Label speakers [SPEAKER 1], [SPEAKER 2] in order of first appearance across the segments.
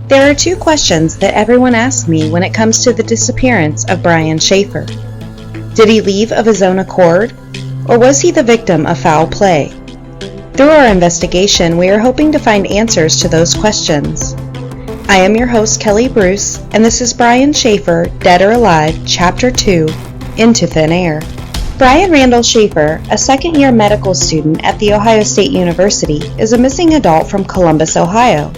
[SPEAKER 1] There are two questions that everyone asks me when it comes to the disappearance of Brian Shaffer. Did he leave of his own accord, or was he the victim of foul play? Through our investigation, we are hoping to find answers to those questions. I am your host, Kelly Bruce, and this is Brian Shaffer, Dead or Alive, Chapter 2, Into Thin Air. Brian Randall Shaffer, a second-year medical student at The Ohio State University, is a missing adult from Columbus, Ohio.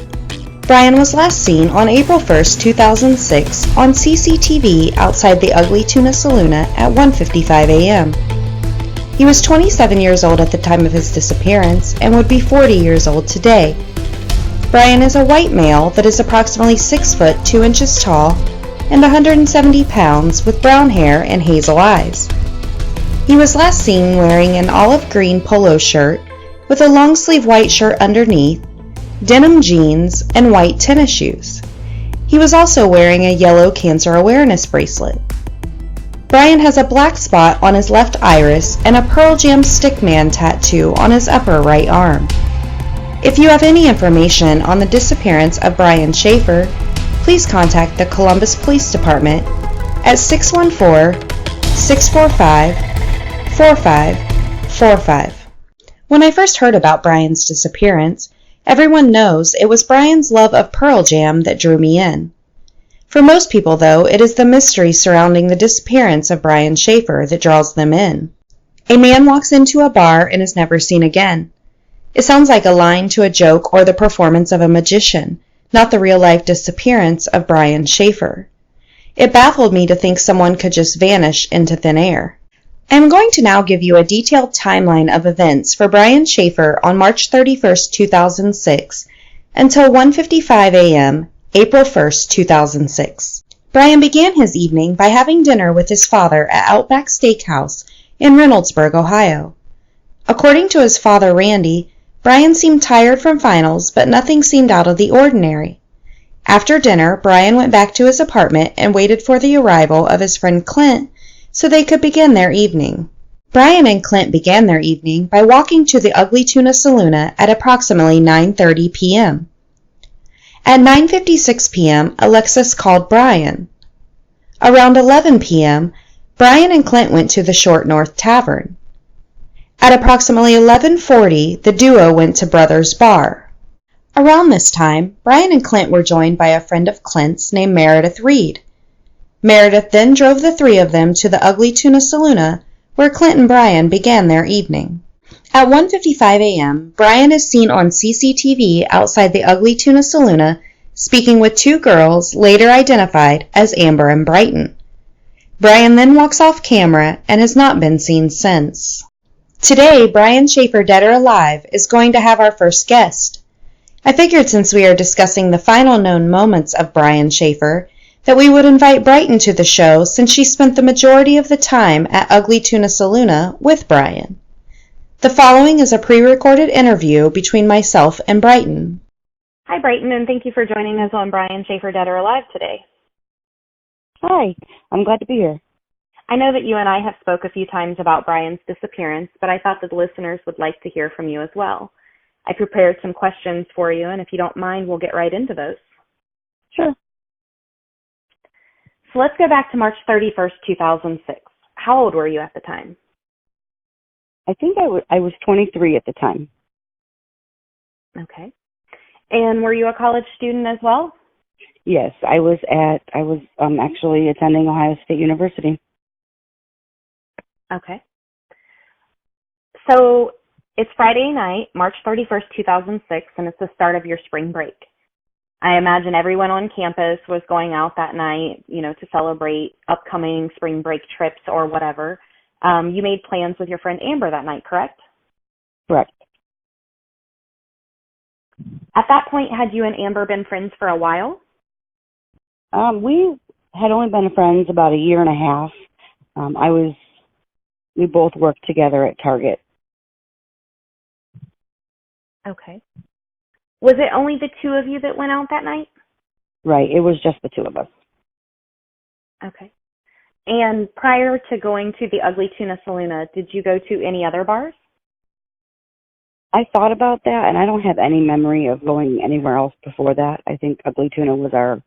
[SPEAKER 1] Brian was last seen on April 1, 2006 on CCTV outside the Ugly Tuna Saloon at 1:55 a.m. He was 27 years old at the time of his disappearance and would be 40 years old today. Brian is a white male that is approximately 6 foot 2 inches tall and 170 pounds with brown hair and hazel eyes. He was last seen wearing an olive green polo shirt with a long sleeve white shirt underneath, denim jeans, and white tennis shoes. He was also wearing a yellow cancer awareness bracelet. Brian has a black spot on his left iris and a Pearl Jam stickman tattoo on his upper right arm. If you have any information on the disappearance of Brian Shaffer, please contact the Columbus Police Department at 614-645-4545. When I first heard about Brian's disappearance, everyone knows it was Brian's love of Pearl Jam that drew me in. For most people, though, it is the mystery surrounding the disappearance of Brian Shaffer that draws them in. A man walks into a bar and is never seen again. It sounds like a line to a joke or the performance of a magician, not the real-life disappearance of Brian Shaffer. It baffled me to think someone could just vanish into thin air. I am going to now give you a detailed timeline of events for Brian Shaffer on March 31, 2006 until 1:55 a.m., April 1, 2006. Brian began his evening by having dinner with his father at Outback Steakhouse in Reynoldsburg, Ohio. According to his father, Randy, Brian seemed tired from finals, but nothing seemed out of the ordinary. After dinner, Brian went back to his apartment and waited for the arrival of his friend Clint so they could begin their evening. Brian and Clint began their evening by walking to the Ugly Tuna Saloon at approximately 9:30 p.m. At 9:56 p.m., Alexis called Brian. Around 11 p.m., Brian and Clint went to the Short North Tavern. At approximately 11:40, the duo went to Brothers Bar. Around this time, Brian and Clint were joined by a friend of Clint's named Meredith Reed. Meredith then drove the three of them to the Ugly Tuna Saloon, where Clint and Brian began their evening. At 1:55 a.m., Brian is seen on CCTV outside the Ugly Tuna Saloon speaking with two girls later identified as Amber and Brighton. Brian then walks off camera and has not been seen since. Today, Brian Shaffer, Dead or Alive, is going to have our first guest. I figured since we are discussing the final known moments of Brian Shaffer, that we would invite Brighton to the show since she spent the majority of the time at Ugly Tuna Saloon with Brian. The following is a pre-recorded interview between myself and Brighton.
[SPEAKER 2] Hi, Brighton, and thank you for joining us on Brian Shaffer, Dead or Alive today.
[SPEAKER 3] Hi, I'm glad to be here.
[SPEAKER 2] I know that you and I have spoke a few times about Brian's disappearance, but I thought that the listeners would like to hear from you as well. I prepared some questions for you, and if you don't mind, we'll get right into those.
[SPEAKER 3] Sure.
[SPEAKER 2] So let's go back to March 31st, 2006. How old were you at the time?
[SPEAKER 3] I think I was 23 at the time.
[SPEAKER 2] Okay. And were you a college student as well?
[SPEAKER 3] Yes, I was actually attending Ohio State University.
[SPEAKER 2] Okay. So it's Friday night, March 31st, 2006, and it's the start of your spring break. I imagine everyone on campus was going out that night, to celebrate upcoming spring break trips or whatever. You made plans with your friend Amber that night, correct?
[SPEAKER 3] Correct.
[SPEAKER 2] At that point, had you and Amber been friends for a while?
[SPEAKER 3] We had only been friends about a year and a half. We both worked together at Target.
[SPEAKER 2] Okay. Was it only the two of you that went out that night?
[SPEAKER 3] Right, it was just the two of us.
[SPEAKER 2] Okay. And prior to going to the Ugly Tuna Saloon, did you go to any other bars?
[SPEAKER 3] I thought about that, and I don't have any memory of going anywhere else before that. I think Ugly Tuna was our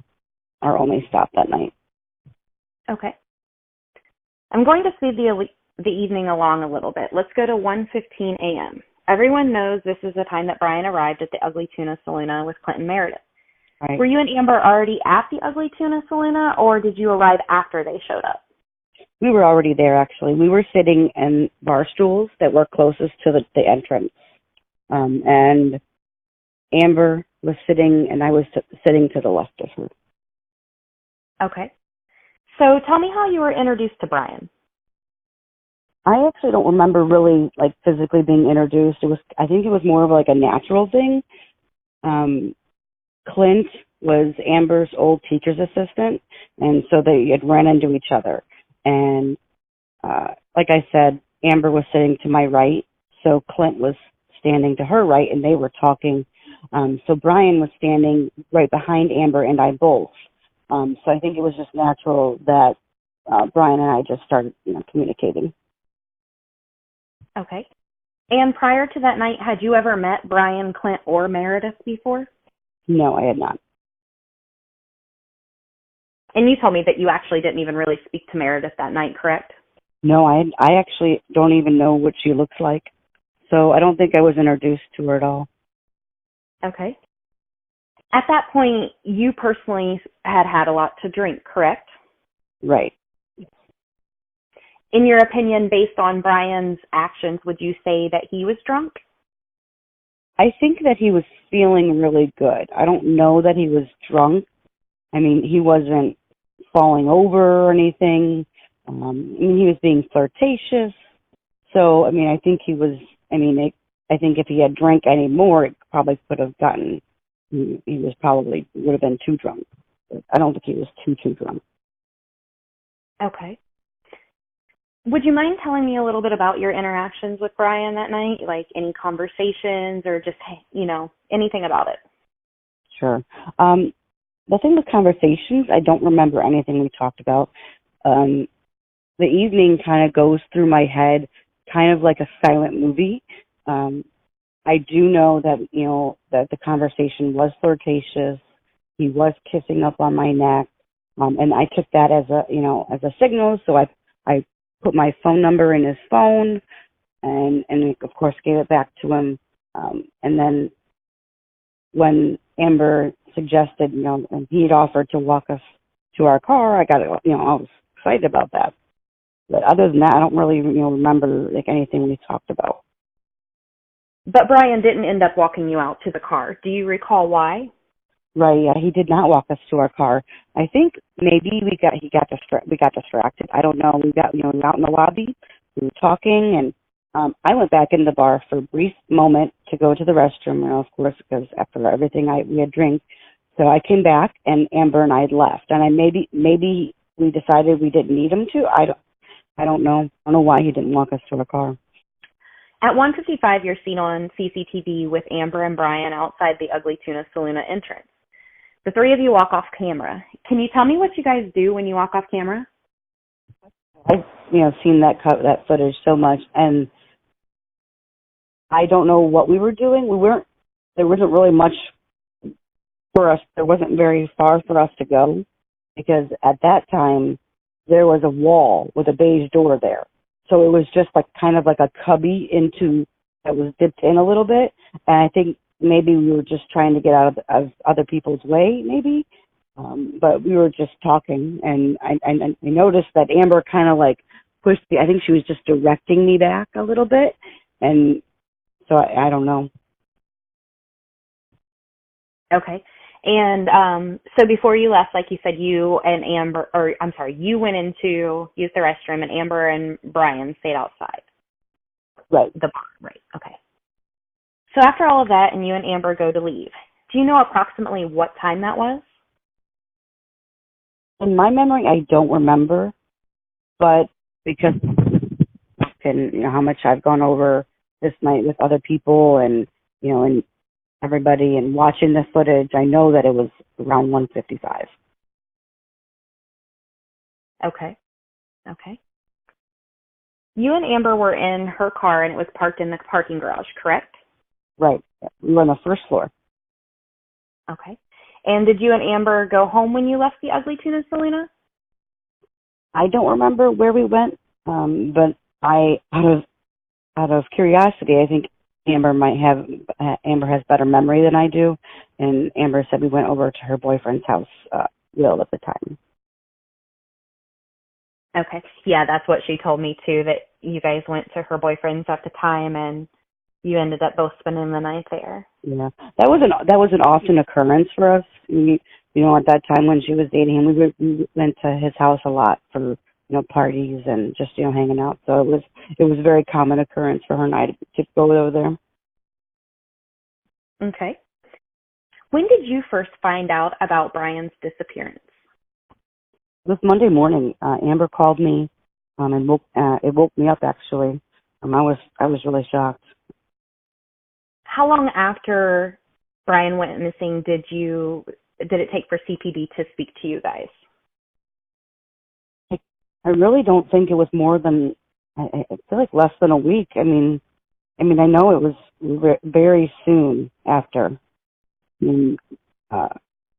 [SPEAKER 3] only stop that night.
[SPEAKER 2] Okay. I'm going to speed the evening along a little bit. Let's go to 1:15 a.m. Everyone knows this is the time that Brian arrived at the Ugly Tuna Saloona with Clint and Meredith.
[SPEAKER 3] Right.
[SPEAKER 2] Were you and Amber already at the Ugly Tuna Saloona, or did you arrive after they showed up?
[SPEAKER 3] We were already there, actually. We were sitting in bar stools that were closest to the entrance. And Amber was sitting, and I was sitting to the left of her.
[SPEAKER 2] Okay. So tell me how you were introduced to Brian.
[SPEAKER 3] I actually don't remember really, like, physically being introduced. I think it was more of like a natural thing. Clint was Amber's old teacher's assistant, and so they had run into each other. And like I said, Amber was sitting to my right, so Clint was standing to her right, and they were talking. So Brian was standing right behind Amber and I both. So I think it was just natural that Brian and I just started, communicating.
[SPEAKER 2] Okay. And prior to that night, had you ever met Brian, Clint, or Meredith before?
[SPEAKER 3] No, I had not.
[SPEAKER 2] And you told me that you actually didn't even really speak to Meredith that night, correct?
[SPEAKER 3] No, I actually don't even know what she looks like. So I don't think I was introduced to her at all.
[SPEAKER 2] Okay. At that point, you personally had a lot to drink, correct?
[SPEAKER 3] Right.
[SPEAKER 2] In your opinion, based on Brian's actions, would you say that he was drunk?
[SPEAKER 3] I think that he was feeling really good. I don't know that he was drunk. I mean, he wasn't falling over or anything. He was being flirtatious. So, I think he was, I think if he had drank any more, it probably could have gotten, would have been too drunk. But I don't think he was too drunk.
[SPEAKER 2] Okay. Would you mind telling me a little bit about your interactions with Brian that night? Like any conversations or just, anything about it?
[SPEAKER 3] Sure. The thing with conversations, I don't remember anything we talked about. The evening kind of goes through my head, kind of like a silent movie. I do know that, that the conversation was flirtatious. He was kissing up on my neck. And I took that as a signal. So I put my phone number in his phone and of course gave it back to him. And then when Amber suggested, and he'd offered to walk us to our car, I was excited about that. But other than that, I don't really, remember like anything we talked about.
[SPEAKER 2] But Brian didn't end up walking you out to the car. Do you recall why?
[SPEAKER 3] Right. Yeah, he did not walk us to our car. I think maybe we got distracted. I don't know. We got out in the lobby. We were talking, and I went back in the bar for a brief moment to go to the restroom, of course, because after everything we had drank. So I came back, and Amber and I had left, and maybe we decided we didn't need him to. I don't know. I don't know why he didn't walk us to our car.
[SPEAKER 2] At 1:55, you're seen on CCTV with Amber and Brian outside the Ugly Tuna Saloona entrance. The three of you walk off camera. Can you tell me what you guys do when you walk off camera?
[SPEAKER 3] I've seen that footage so much, and I don't know what we were doing. There wasn't really much for us. There wasn't very far for us to go because at that time there was a wall with a beige door there. So it was just like kind of like a cubby that was dipped in a little bit. And I think maybe we were just trying to get out of other people's way, maybe. But we were just talking, and I noticed that Amber kind of like pushed I think she was just directing me back a little bit. And so I don't know.
[SPEAKER 2] Okay. And so before you left, like you said, you went in to use the restroom, and Amber and Brian stayed outside.
[SPEAKER 3] Right.
[SPEAKER 2] The bar, right. Okay. So after all of that, and you and Amber go to leave, do you know approximately what time that was?
[SPEAKER 3] In my memory, I don't remember, but because how much I've gone over this night with other people and everybody and watching the footage, I know that it was around 1:55.
[SPEAKER 2] Okay. You and Amber were in her car and it was parked in the parking garage, correct?
[SPEAKER 3] Right. We were on the first floor.
[SPEAKER 2] Okay. And did you and Amber go home when you left the Ugly Tuna Saloon?
[SPEAKER 3] I don't remember where we went, but out of curiosity, I think Amber has better memory than I do, and Amber said we went over to her boyfriend's house, Will, at the time.
[SPEAKER 2] Okay. Yeah, that's what she told me too, that you guys went to her boyfriend's at the time and you ended up both spending the night there.
[SPEAKER 3] Yeah, that was an often occurrence for us. At that time when she was dating him, we went to his house a lot for parties and just hanging out. So it was a very common occurrence for her and I to go over there.
[SPEAKER 2] Okay. When did you first find out about Brian's disappearance?
[SPEAKER 3] It was Monday morning. Amber called me, and it woke me up actually. I was really shocked.
[SPEAKER 2] How long after Brian went missing did it take for CPD to speak to you guys?
[SPEAKER 3] I really don't think it was more than, I feel like less than a week. I mean, I know it was very soon after.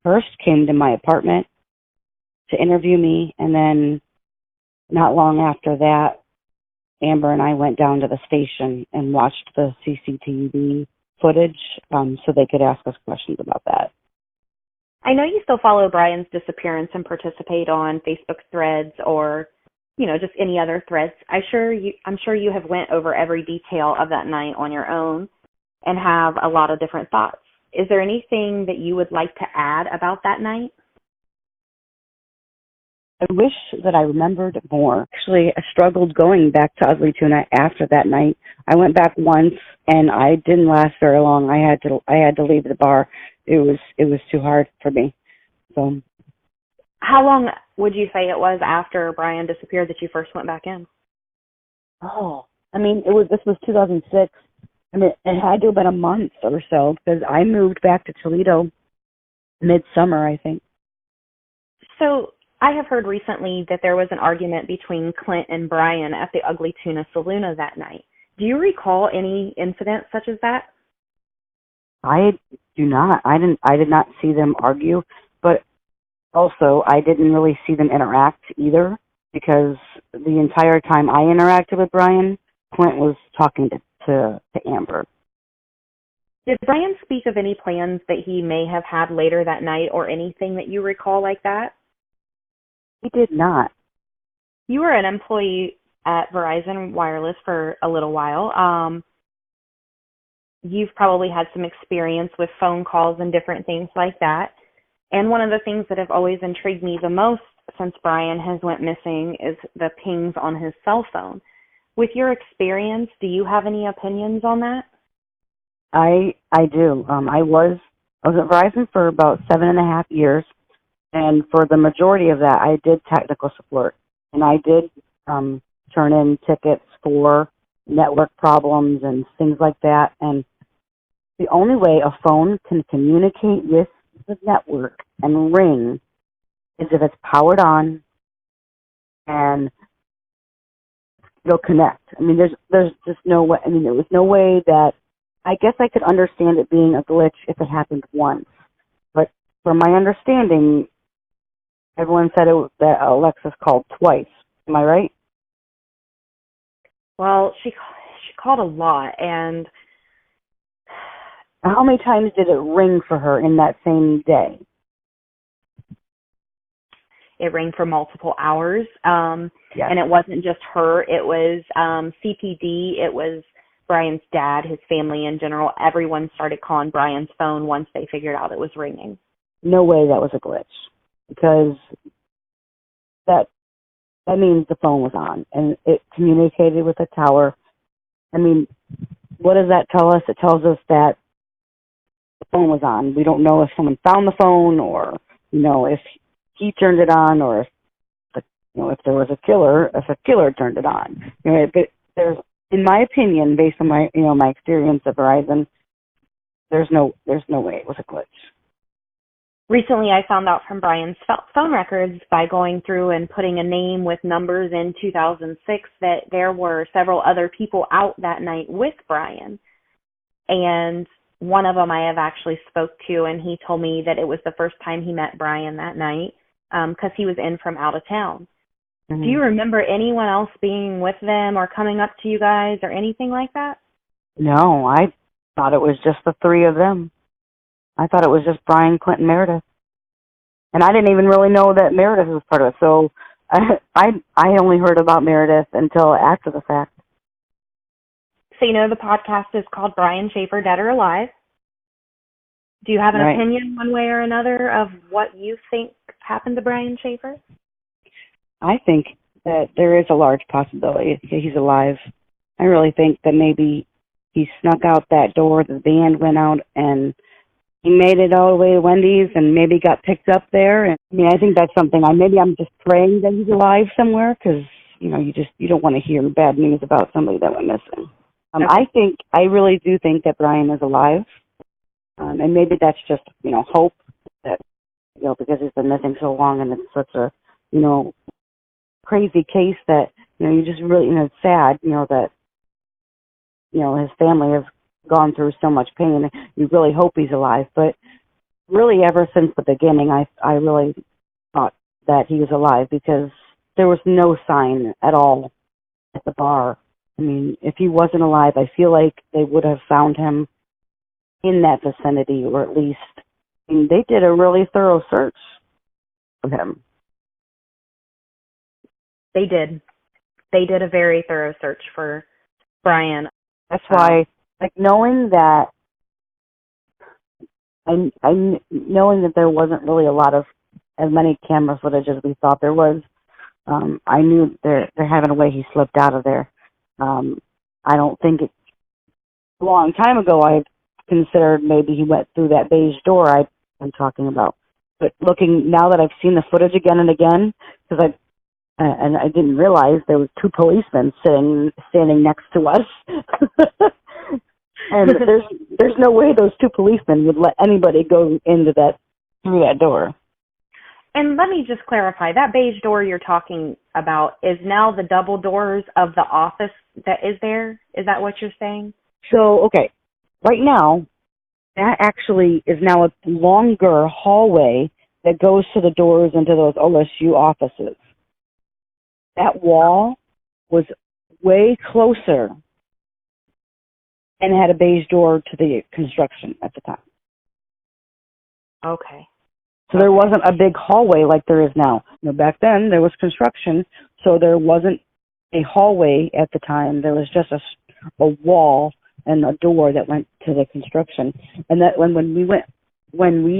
[SPEAKER 3] First came to my apartment to interview me, and then not long after that, Amber and I went down to the station and watched the CCTV footage so they could ask us questions about that.
[SPEAKER 2] I know you still follow Brian's disappearance and participate on Facebook threads or, just any other threads. I'm sure you have went over every detail of that night on your own and have a lot of different thoughts. Is there anything that you would like to add about that night?
[SPEAKER 3] I wish that I remembered more. Actually, I struggled going back to Ugly Tuna after that night. I went back once, and I didn't last very long. I had to leave the bar. It was too hard for me. So,
[SPEAKER 2] how long would you say it was after Brian disappeared that you first went back in?
[SPEAKER 3] This was 2006. It had to have been a month or so because I moved back to Toledo midsummer, I think.
[SPEAKER 2] So I have heard recently that there was an argument between Clint and Brian at the Ugly Tuna Saloon that night. Do you recall any incident such as that?
[SPEAKER 3] I do not. I did not see them argue, but also I didn't really see them interact either because the entire time I interacted with Brian, Clint was talking to Amber.
[SPEAKER 2] Did Brian speak of any plans that he may have had later that night or anything that you recall like that?
[SPEAKER 3] He did not.
[SPEAKER 2] You were an employee at Verizon Wireless for a little while. You've probably had some experience with phone calls and different things like that. And one of the things that have always intrigued me the most since Brian has went missing is the pings on his cell phone. With your experience, do you have any opinions on that?
[SPEAKER 3] I do. I was at Verizon for about 7.5 years. And for the majority of that, I did technical support. And I did turn in tickets for network problems and things like that. And the only way a phone can communicate with the network and ring is if it's powered on and it'll connect. There's just no way. There was no way that, I guess I could understand it being a glitch if it happened once. But from my understanding, everyone said that Alexis called twice. Am I right?
[SPEAKER 2] Well, she called a lot, and
[SPEAKER 3] how many times did it ring for her in that same day?
[SPEAKER 2] It rang for multiple hours,
[SPEAKER 3] yes.
[SPEAKER 2] And it wasn't just her. It was CPD. It was Brian's dad, his family in general. Everyone started calling Brian's phone once they figured out it was ringing.
[SPEAKER 3] No way that was a glitch, because that means the phone was on and it communicated with the tower. What does that tell us? It tells us that the phone was on. We don't know if someone found the phone or, if he turned it on or if there was if a killer turned it on. But there's, in my opinion, based on my, my experience at Verizon, there's no way it was a glitch.
[SPEAKER 2] Recently, I found out from Brian's phone records by going through and putting a name with numbers in 2006 that there were several other people out that night with Brian. and one of them I have actually spoke to, and he told me that it was the first time he met Brian that night because he was in from out of town.
[SPEAKER 3] Mm-hmm.
[SPEAKER 2] Do you remember anyone else being with them or coming up to you guys or anything like that?
[SPEAKER 3] No, I thought it was just the three of them. I thought it was just Brian, Clinton, Meredith. And I didn't even really know that Meredith was part of it. So I only heard about Meredith until after the fact.
[SPEAKER 2] So the podcast is called Brian Shaffer Dead or Alive. Do you have an opinion one way or another of what you think happened to Brian Shaffer?
[SPEAKER 3] I think that there is a large possibility that he's alive. I really think that maybe he snuck out that door, the band went out, and he made it all the way to Wendy's and maybe got picked up there. And I think that's something. Maybe I'm just praying that he's alive somewhere because, you don't want to hear bad news about somebody that went missing.
[SPEAKER 2] Okay.
[SPEAKER 3] I really do think that Brian is alive. And maybe that's just, hope that, because he's been missing so long and it's such a, crazy case that, you just really, it's sad, that, his family has gone through so much pain. You really hope he's alive. But really ever since the beginning, I really thought that he was alive because there was no sign at all at the bar. If he wasn't alive, I feel like they would have found him in that vicinity, or at least, they did a really thorough search of him.
[SPEAKER 2] They did. They did a very thorough search for Brian.
[SPEAKER 3] That's why, knowing that, knowing that there wasn't really a lot of as many camera footage as we thought there was, I knew they're having a way he slipped out of there. I don't think a long time ago I considered maybe he went through that beige door I've been talking about. But looking now that I've seen the footage again and again, because I didn't realize there were two policemen standing next to us. And there's no way those two policemen would let anybody go through that door.
[SPEAKER 2] And let me just clarify, that beige door you're talking about is now the double doors of the office that is there? Is that what you're saying?
[SPEAKER 3] So, okay, right now, that actually is now a longer hallway that goes to the doors into those OSU offices. That wall was way closer and had a beige door to the construction at the time.
[SPEAKER 2] Okay.
[SPEAKER 3] So there wasn't a big hallway like there is now. Back then there was construction, so there wasn't a hallway at the time. There was just a wall and a door that went to the construction. And that when we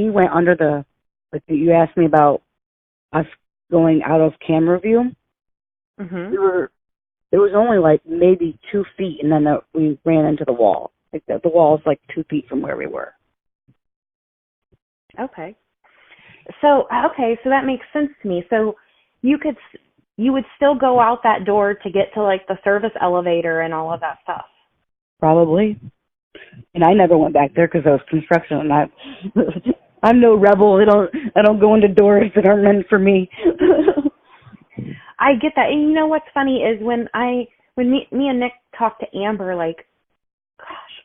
[SPEAKER 3] went under the, like you asked me about us going out of camera view,
[SPEAKER 2] mm-hmm.
[SPEAKER 3] There was only like maybe 2 feet, and then we ran into the wall. Like the wall is like 2 feet from where we were.
[SPEAKER 2] Okay. So that makes sense to me. So you would still go out that door to get to like the service elevator and all of that stuff.
[SPEAKER 3] Probably. And I never went back there because there was construction, and I'm no rebel. I don't go into doors that aren't meant for me.
[SPEAKER 2] I get that. And you know what's funny is when me and Nick talked to Amber, like,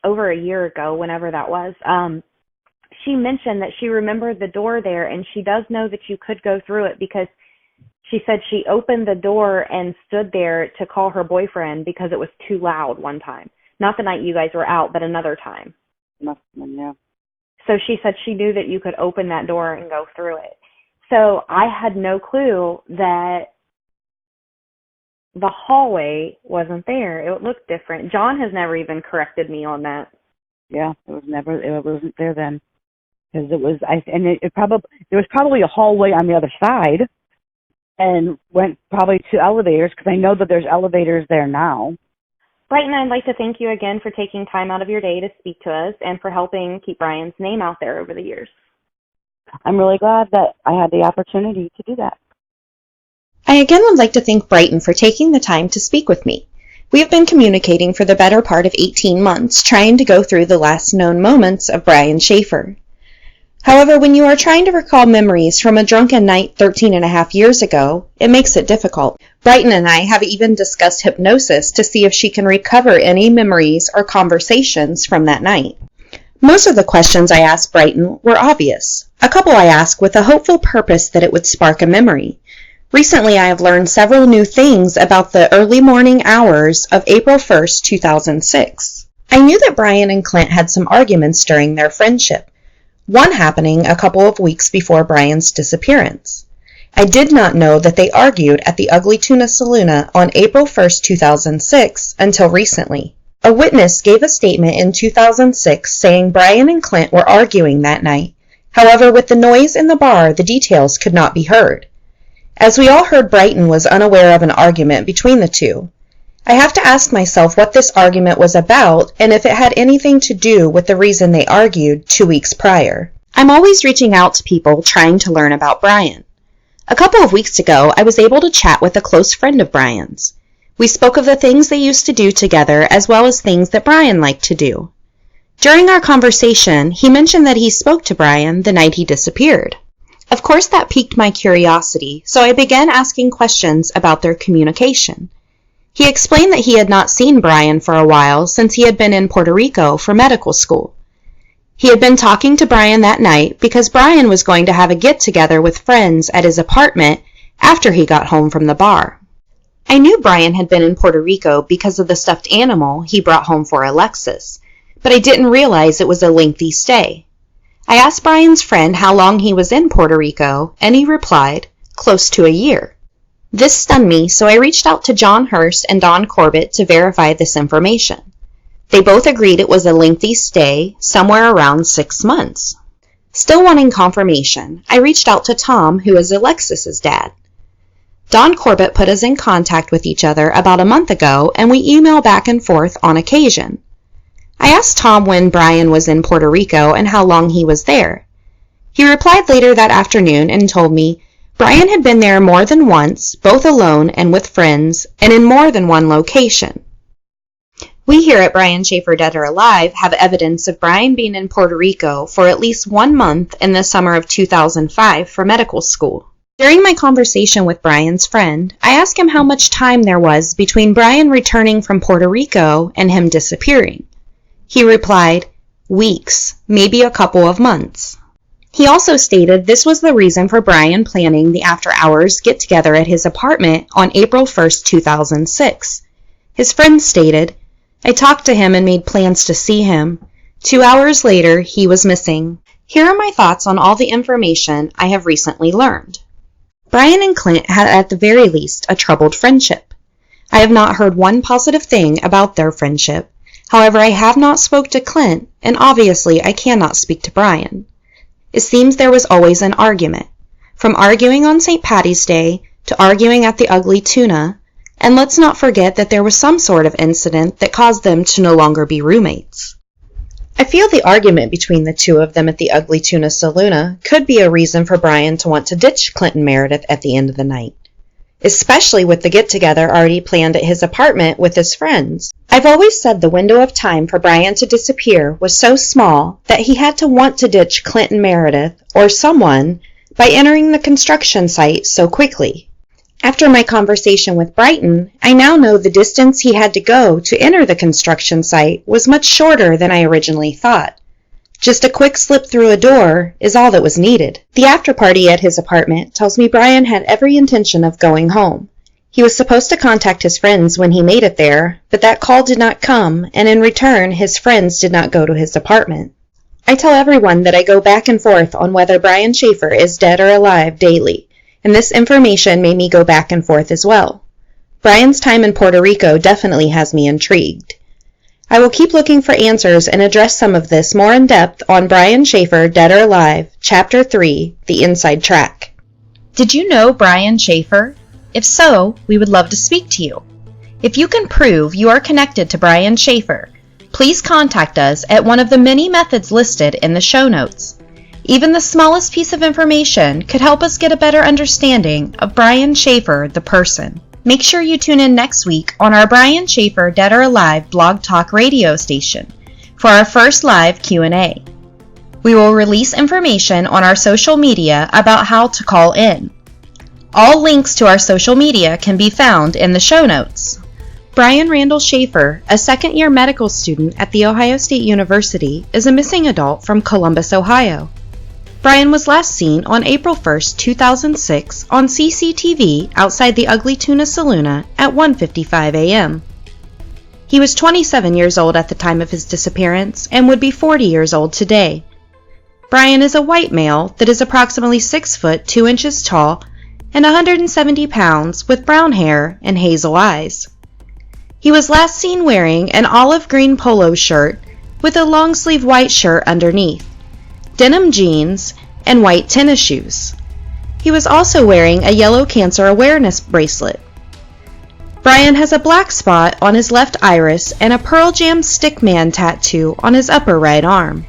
[SPEAKER 2] over a year ago, whenever that was, she mentioned that she remembered the door there, and she does know that you could go through it because she said she opened the door and stood there to call her boyfriend because it was too loud one time. Not the night you guys were out, but another time.
[SPEAKER 3] Yeah.
[SPEAKER 2] So she said she knew that you could open that door and go through it. So I had no clue that the hallway wasn't there. It looked different. John has never even corrected me on that.
[SPEAKER 3] Yeah, it wasn't there then. Because there was probably a hallway on the other side and went probably to elevators, because I know that there's elevators there now.
[SPEAKER 2] Brighton, I'd like to thank you again for taking time out of your day to speak to us and for helping keep Brian's name out there over the years.
[SPEAKER 3] I'm really glad that I had the opportunity to do that.
[SPEAKER 1] I again would like to thank Brighton for taking the time to speak with me. We have been communicating for the better part of 18 months, trying to go through the last known moments of Brian Shaffer. However, when you are trying to recall memories from a drunken night 13 and a half years ago, it makes it difficult. Brighton and I have even discussed hypnosis to see if she can recover any memories or conversations from that night. Most of the questions I asked Brighton were obvious. A couple I asked with a hopeful purpose that it would spark a memory. Recently, I have learned several new things about the early morning hours of April 1st, 2006. I knew that Brian and Clint had some arguments during their friendship, one happening a couple of weeks before Brian's disappearance. I did not know that they argued at the Ugly Tuna Saloon on April 1st, 2006 until recently. A witness gave a statement in 2006 saying Brian and Clint were arguing that night. However, with the noise in the bar, the details could not be heard. As we all heard, Brighton was unaware of an argument between the two. I have to ask myself what this argument was about and if it had anything to do with the reason they argued 2 weeks prior. I'm always reaching out to people trying to learn about Brian. A couple of weeks ago, I was able to chat with a close friend of Brian's. We spoke of the things they used to do together as well as things that Brian liked to do. During our conversation, he mentioned that he spoke to Brian the night he disappeared. Of course, that piqued my curiosity, so I began asking questions about their communication. He explained that he had not seen Brian for a while since he had been in Puerto Rico for medical school. He had been talking to Brian that night because Brian was going to have a get-together with friends at his apartment after he got home from the bar. I knew Brian had been in Puerto Rico because of the stuffed animal he brought home for Alexis, but I didn't realize it was a lengthy stay. I asked Brian's friend how long he was in Puerto Rico, and he replied, close to a year. This stunned me, so I reached out to John Hurst and Don Corbett to verify this information. They both agreed it was a lengthy stay, somewhere around 6 months. Still wanting confirmation, I reached out to Tom, who is Alexis's dad. Don Corbett put us in contact with each other about a month ago, and we email back and forth on occasion. I asked Tom when Brian was in Puerto Rico and how long he was there. He replied later that afternoon and told me Brian had been there more than once, both alone and with friends, and in more than one location. We here at Brian Shaffer Dead or Alive have evidence of Brian being in Puerto Rico for at least 1 month in the summer of 2005 for medical school. During my conversation with Brian's friend, I asked him how much time there was between Brian returning from Puerto Rico and him disappearing. He replied, weeks, maybe a couple of months. He also stated this was the reason for Brian planning the after-hours get-together at his apartment on April 1st, 2006. His friend stated, I talked to him and made plans to see him. 2 hours later, he was missing. Here are my thoughts on all the information I have recently learned. Brian and Clint had at the very least a troubled friendship. I have not heard one positive thing about their friendship. However, I have not spoke to Clint, and obviously I cannot speak to Brian. It seems there was always an argument, from arguing on St. Paddy's Day to arguing at the Ugly Tuna, and let's not forget that there was some sort of incident that caused them to no longer be roommates. I feel the argument between the two of them at the Ugly Tuna Saloon could be a reason for Brian to want to ditch Clinton Meredith at the end of the night, especially with the get-together already planned at his apartment with his friends. I've always said the window of time for Brian to disappear was so small that he had to want to ditch Clinton Meredith or someone by entering the construction site so quickly. After my conversation with Brighton, I now know the distance he had to go to enter the construction site was much shorter than I originally thought. Just a quick slip through a door is all that was needed. The after-party at his apartment tells me Brian had every intention of going home. He was supposed to contact his friends when he made it there, but that call did not come, and in return, his friends did not go to his apartment. I tell everyone that I go back and forth on whether Brian Shaffer is dead or alive daily, and this information made me go back and forth as well. Brian's time in Puerto Rico definitely has me intrigued. I will keep looking for answers and address some of this more in depth on Brian Shaffer, Dead or Alive, Chapter 3, The Inside Track. Did you know Brian Shaffer? If so, we would love to speak to you. If you can prove you are connected to Brian Shaffer, please contact us at one of the many methods listed in the show notes. Even the smallest piece of information could help us get a better understanding of Brian Shaffer, the person. Make sure you tune in next week on our Brian Shaffer Dead or Alive blog talk radio station for our first live Q&A. We will release information on our social media about how to call in. All links to our social media can be found in the show notes. Brian Randall Shaffer, a second-year medical student at The Ohio State University, is a missing adult from Columbus, Ohio. Brian was last seen on April 1, 2006 on CCTV outside the Ugly Tuna Saloona at 1:55 a.m. He was 27 years old at the time of his disappearance and would be 40 years old today. Brian is a white male that is approximately 6 foot 2 inches tall and 170 pounds with brown hair and hazel eyes. He was last seen wearing an olive green polo shirt with a long-sleeve white shirt underneath, denim jeans, and white tennis shoes. He was also wearing a yellow cancer awareness bracelet. Brian has a black spot on his left iris and a Pearl Jam Stickman tattoo on his upper right arm.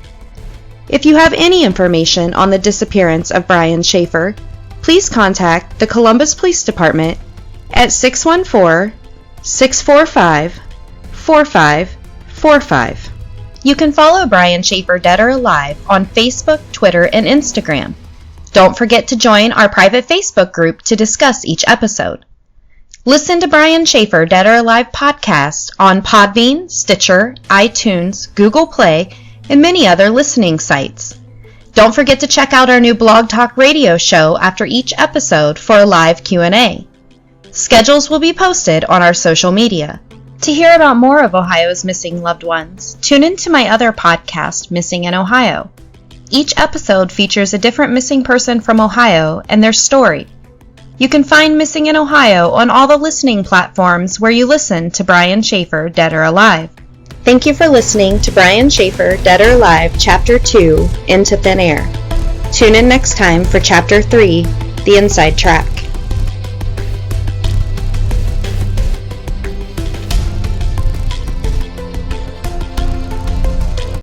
[SPEAKER 1] If you have any information on the disappearance of Brian Shaffer, please contact the Columbus Police Department at 614-645-4545. You can follow Brian Shaffer Dead or Alive on Facebook, Twitter, and Instagram. Don't forget to join our private Facebook group to discuss each episode. Listen to Brian Shaffer Dead or Alive podcast on Podbean, Stitcher, iTunes, Google Play, and many other listening sites. Don't forget to check out our new Blog Talk radio show after each episode for a live Q&A. Schedules will be posted on our social media. To hear about more of Ohio's missing loved ones, tune in to my other podcast, Missing in Ohio. Each episode features a different missing person from Ohio and their story. You can find Missing in Ohio on all the listening platforms where you listen to Brian Shaffer Dead or Alive. Thank you for listening to Brian Shaffer Dead or Alive Chapter 2, Into Thin Air. Tune in next time for Chapter 3, The Inside Track.